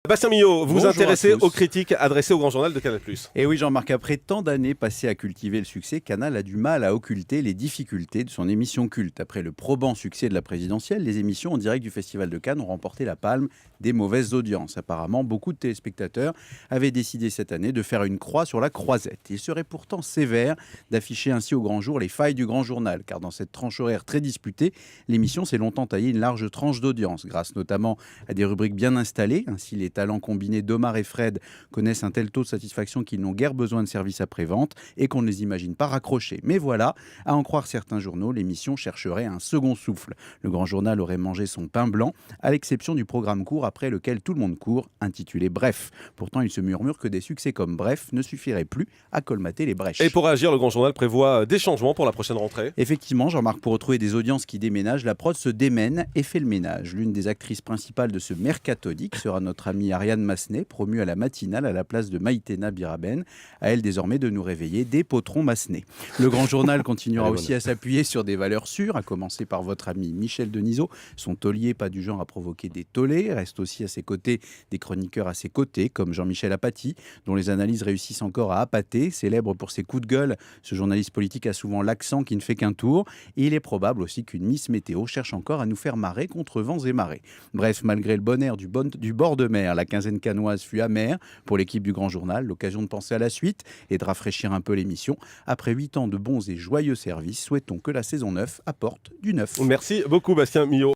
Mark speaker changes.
Speaker 1: Bastien Millot, vous vous
Speaker 2: Bonjour
Speaker 1: intéressez
Speaker 2: à tous.
Speaker 1: aux critiques adressées au Grand Journal de Canal+.
Speaker 2: Et oui, Jean-Marc, après tant d'années passées à cultiver le succès, Canal a du mal à occulter les difficultés de son émission culte. Après le probant succès de la présidentielle, les émissions en direct du Festival de Cannes ont remporté la palme des mauvaises audiences. Apparemment, beaucoup de téléspectateurs avaient décidé cette année de faire une croix sur la croisette. Il serait pourtant sévère d'afficher ainsi au grand jour les failles du Grand Journal, car dans cette tranche horaire très disputée, l'émission s'est longtemps taillé une large tranche d'audience, grâce notamment à des rubriques bien installées. Ainsi, les talents combinés d'Omar et Fred connaissent un tel taux de satisfaction qu'ils n'ont guère besoin de services après-vente et qu'on ne les imagine pas raccrochés. Mais voilà, à en croire certains journaux, l'émission chercherait un second souffle. Le Grand Journal aurait mangé son pain blanc, à l'exception du programme court après lequel tout le monde court, intitulé Bref. Pourtant, il se murmure que des succès comme Bref ne suffiraient plus à colmater les brèches.
Speaker 1: Et pour réagir, le Grand Journal prévoit des changements pour la prochaine rentrée.
Speaker 2: Effectivement, Jean-Marc, pour retrouver des audiences qui déménagent, la prod se démène et fait le ménage. L'une des actrices principales de ce mercatodique sera notre amie Ariane Massenet, promue à la matinale à la place de Maïtena Biraben. À elle désormais de nous réveiller des potrons Massenet. Le Grand Journal continuera aussi à s'appuyer sur des valeurs sûres, à commencer par votre ami Michel Denisot. Son taulier, pas du genre à provoquer des tollés, reste aussi à ses côtés des chroniqueurs à ses côtés, comme Jean-Michel Apathy, dont les analyses réussissent encore à appâter. Célèbre pour ses coups de gueule, ce journaliste politique a souvent l'accent qui ne fait qu'un tour. Et il est probable aussi qu'une Miss Météo cherche encore à nous faire marrer contre vents et marées. Bref, malgré le bon air du bord de mer, la quinzaine cannoise fut amère pour l'équipe du Grand Journal. L'occasion de penser à la suite et de rafraîchir un peu l'émission. Après 8 ans de bons et joyeux services, souhaitons que la saison 9 apporte du neuf.
Speaker 1: Merci beaucoup Bastien Millot.